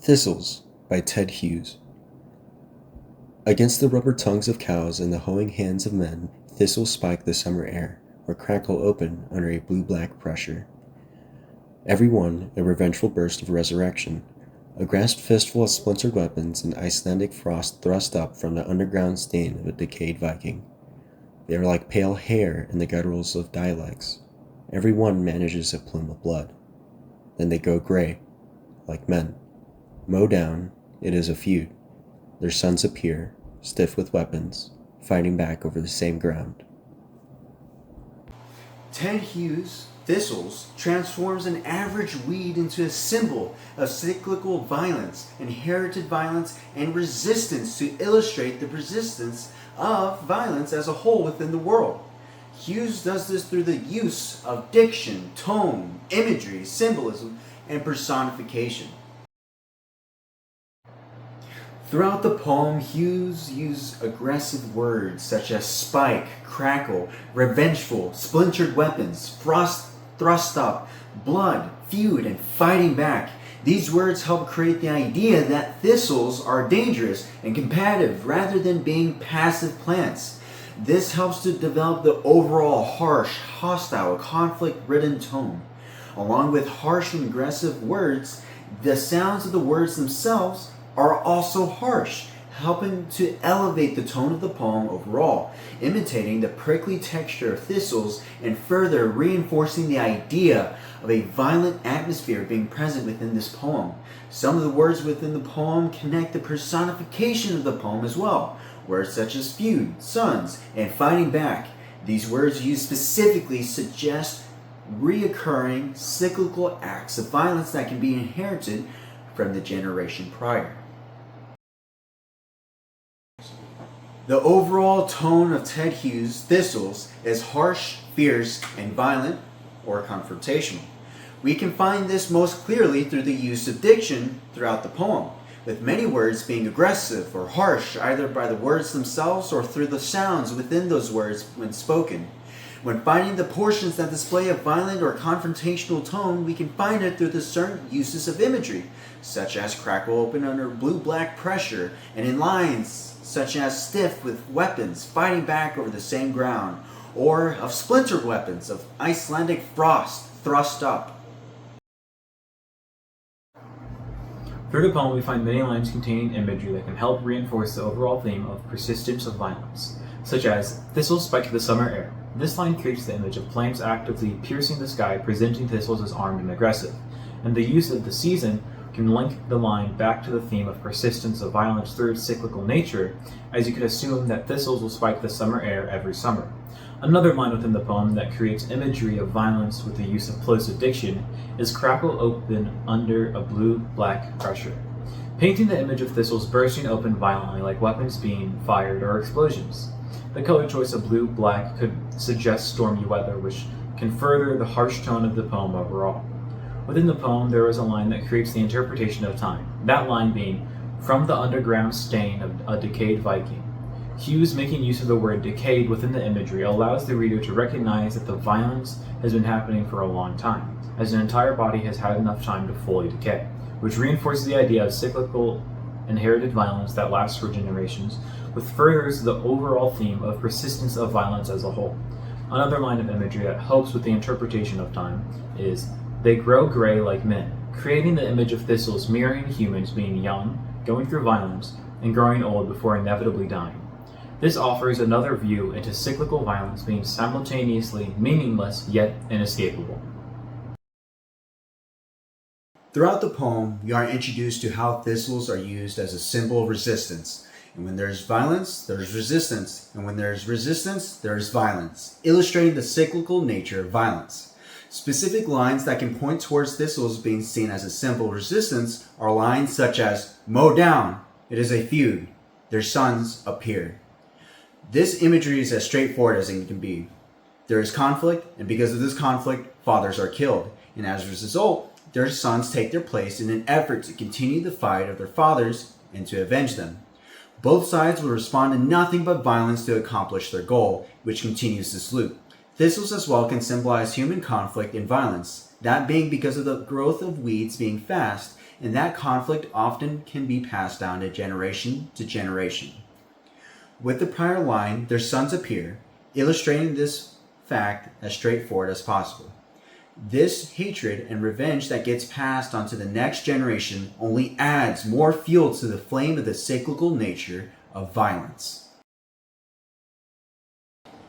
Thistles by Ted Hughes. Against the rubber tongues of cows and the hoeing hands of men, thistles spike the summer air, or crackle open under a blue-black pressure. Every one a revengeful burst of resurrection, a grasped fistful of splintered weapons and Icelandic frost thrust up from the underground stain of a decayed Viking. They are like pale hair in the gutturals of dialects. Every one manages a plume of blood. Then they go gray, like men. Mow down, it is a feud. Their sons appear, stiff with weapons, fighting back over the same ground. Ted Hughes' Thistles transforms an average weed into a symbol of cyclical violence, inherited violence, and resistance to illustrate the persistence of violence as a whole within the world. Hughes does this through the use of diction, tone, imagery, symbolism, and personification. Throughout the poem, Hughes used aggressive words such as spike, crackle, revengeful, splintered weapons, frost thrust up, blood, feud, and fighting back. These words help create the idea that thistles are dangerous and combative rather than being passive plants. This helps to develop the overall harsh, hostile, conflict-ridden tone. Along with harsh and aggressive words, the sounds of the words themselves are also harsh, helping to elevate the tone of the poem overall, imitating the prickly texture of thistles and further reinforcing the idea of a violent atmosphere being present within this poem. Some of the words within the poem connect the personification of the poem as well. Words such as feud, sons, and fighting back. These words used specifically suggest reoccurring cyclical acts of violence that can be inherited from the generation prior. The overall tone of Ted Hughes' Thistles is harsh, fierce, and violent, or confrontational. We can find this most clearly through the use of diction throughout the poem, with many words being aggressive or harsh either by the words themselves or through the sounds within those words when spoken. When finding the portions that display a violent or confrontational tone, we can find it through the certain uses of imagery, such as crackle open under blue-black pressure, and in lines such as stiff with weapons fighting back over the same ground, or of splintered weapons of Icelandic frost thrust up. Through the poem, we find many lines containing imagery that can help reinforce the overall theme of persistence of violence, such as thistles spike the summer air. This line creates the image of flames actively piercing the sky, presenting thistles as armed and aggressive, and the use of the season can link the line back to the theme of persistence of violence through its cyclical nature, as you could assume that thistles will spike the summer air every summer. Another line within the poem that creates imagery of violence with the use of plosive diction is crackle open under a blue-black pressure, painting the image of thistles bursting open violently like weapons being fired or explosions. The color choice of blue-black could suggest stormy weather, which can further the harsh tone of the poem overall. Within the poem, there is a line that creates the interpretation of time, that line being, "From the underground stain of a decayed Viking." Hughes, making use of the word decayed within the imagery, allows the reader to recognize that the violence has been happening for a long time, as an entire body has had enough time to fully decay, which reinforces the idea of cyclical inherited violence that lasts for generations, which furthers the overall theme of persistence of violence as a whole. Another line of imagery that helps with the interpretation of time is, "They grow gray like men," creating the image of thistles mirroring humans being young, going through violence, and growing old before inevitably dying. This offers another view into cyclical violence being simultaneously meaningless yet inescapable. Throughout the poem, we are introduced to how thistles are used as a symbol of resistance. And when there's violence, there's resistance. And when there's resistance, there's violence, illustrating the cyclical nature of violence. Specific lines that can point towards thistles being seen as a symbol of resistance are lines such as, "Mow down, it is a feud, their sons appear." This imagery is as straightforward as it can be. There is conflict, and because of this conflict, fathers are killed. And as a result, their sons take their place in an effort to continue the fight of their fathers and to avenge them. Both sides will respond to nothing but violence to accomplish their goal, which continues this loop. Thistles as well can symbolize human conflict and violence, that being because of the growth of weeds being fast and that conflict often can be passed down to generation. With the prior line, their sons appear, illustrating this fact as straightforward as possible. This hatred and revenge that gets passed on to the next generation only adds more fuel to the flame of the cyclical nature of violence.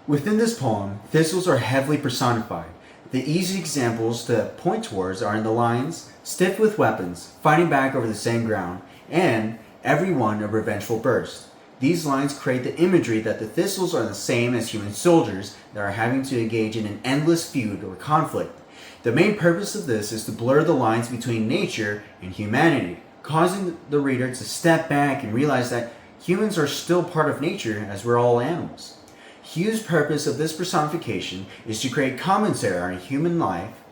Within this poem, thistles are heavily personified. The easy examples to point towards are in the lines, stiff with weapons, fighting back over the same ground, and every one a revengeful burst. These lines create the imagery that the thistles are the same as human soldiers that are having to engage in an endless feud or conflict. The main purpose of this is to blur the lines between nature and humanity, causing the reader to step back and realize that humans are still part of nature as we're all animals. Hugh's purpose of this personification is to create commentary on human life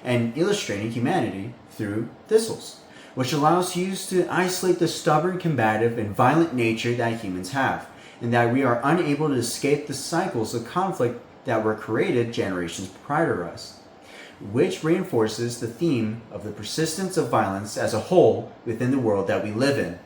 and illustrating humanity through thistles, which allows Hughes to isolate the stubborn, combative, and violent nature that humans have, and that we are unable to escape the cycles of conflict that were created generations prior to us, which reinforces the theme of the persistence of violence as a whole within the world that we live in.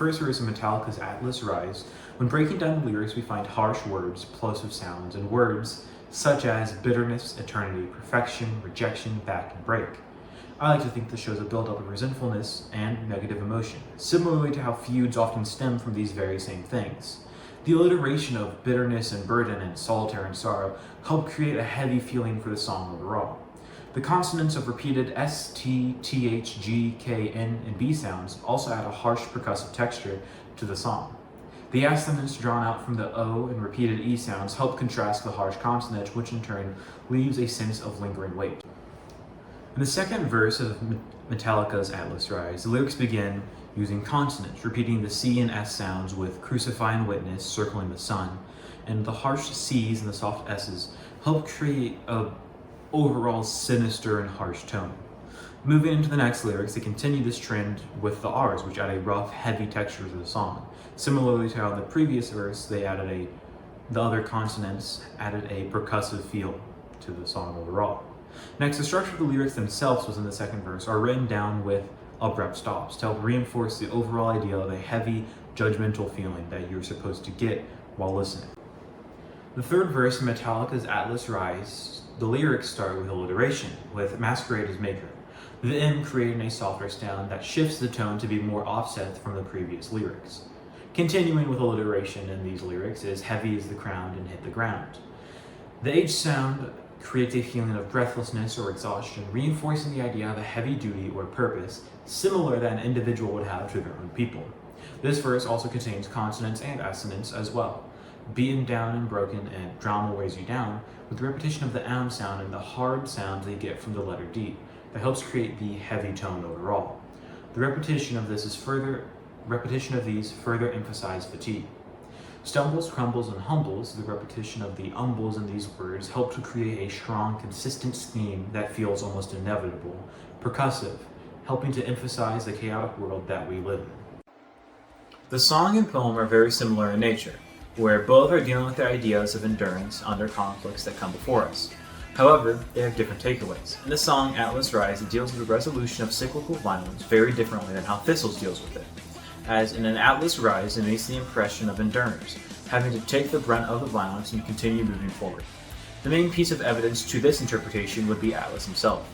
first verse of Metallica's Atlas Rise, when breaking down the lyrics we find harsh words, plosive sounds, and words such as bitterness, eternity, perfection, rejection, back, and break. I like to think this shows a buildup of resentfulness and negative emotion, similarly to how feuds often stem from these very same things. The alliteration of bitterness and burden and solitaire and sorrow help create a heavy feeling for the song overall. The consonants of repeated S, T, TH, G, K, N, and B sounds also add a harsh percussive texture to the song. The assonance drawn out from the O and repeated E sounds help contrast the harsh consonant, which in turn leaves a sense of lingering weight. In the second verse of Metallica's Atlas Rise, the lyrics begin using consonants, repeating the C and S sounds with crucify and witness circling the sun, and the harsh C's and the soft S's help create a overall sinister and harsh tone. Moving into the next lyrics, they continue this trend with the R's, which add a rough, heavy texture to the song. Similarly to how in the previous verse, the other consonants added a percussive feel to the song overall. Next, the structure of the lyrics themselves within the second verse are written down with abrupt stops to help reinforce the overall idea of a heavy, judgmental feeling that you're supposed to get while listening. The third verse in Metallica's Atlas Rise, the lyrics start with alliteration, with Masquerade as maker, the M creating a softer sound that shifts the tone to be more offset from the previous lyrics. Continuing with alliteration in these lyrics is heavy as the crown and hit the ground. The H sound creates a feeling of breathlessness or exhaustion, reinforcing the idea of a heavy duty or purpose, similar that an individual would have to their own people. This verse also contains consonants and assonants as well. Beaten down and broken and drama weighs you down, with the repetition of the M sound and the hard sounds they get from the letter D that helps create the heavy tone overall. The repetition of these further emphasize fatigue. Stumbles, crumbles, and humbles, the repetition of the umbles in these words, help to create a strong, consistent theme that feels almost inevitable, percussive, helping to emphasize the chaotic world that we live in. The song and poem are very similar in nature, where both are dealing with the ideas of endurance under conflicts that come before us. However, they have different takeaways. In the song Atlas Rise, it deals with the resolution of cyclical violence very differently than how Thistles deals with it. As in an Atlas Rise, it makes the impression of endurers, having to take the brunt of the violence and continue moving forward. The main piece of evidence to this interpretation would be Atlas himself,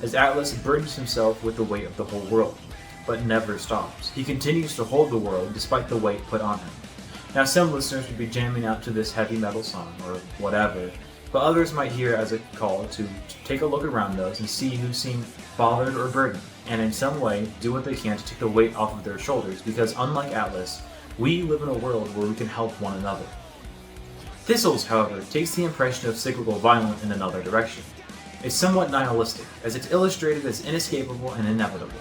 as Atlas burdens himself with the weight of the whole world, but never stops. He continues to hold the world despite the weight put on him. Now, some listeners would be jamming out to this heavy metal song, or whatever, but others might hear it as a call to take a look around those and see who seem bothered or burdened, and in some way do what they can to take the weight off of their shoulders, because unlike Atlas, we live in a world where we can help one another. Thistles, however, takes the impression of cyclical violence in another direction. It's somewhat nihilistic, as it's illustrated as inescapable and inevitable.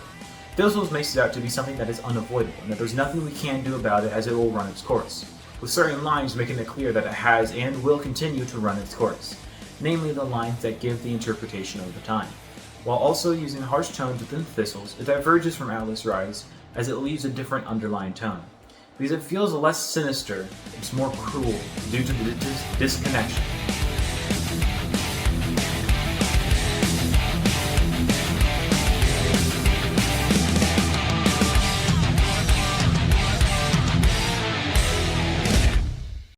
Thistles makes it out to be something that is unavoidable, and that there's nothing we can do about it as it will run its course, with certain lines making it clear that it has and will continue to run its course, namely the lines that give the interpretation of the time. While also using harsh tones within Thistles, it diverges from Atlas Rise as it leaves a different underlying tone. Because it feels less sinister, it's more cruel due to the disconnection.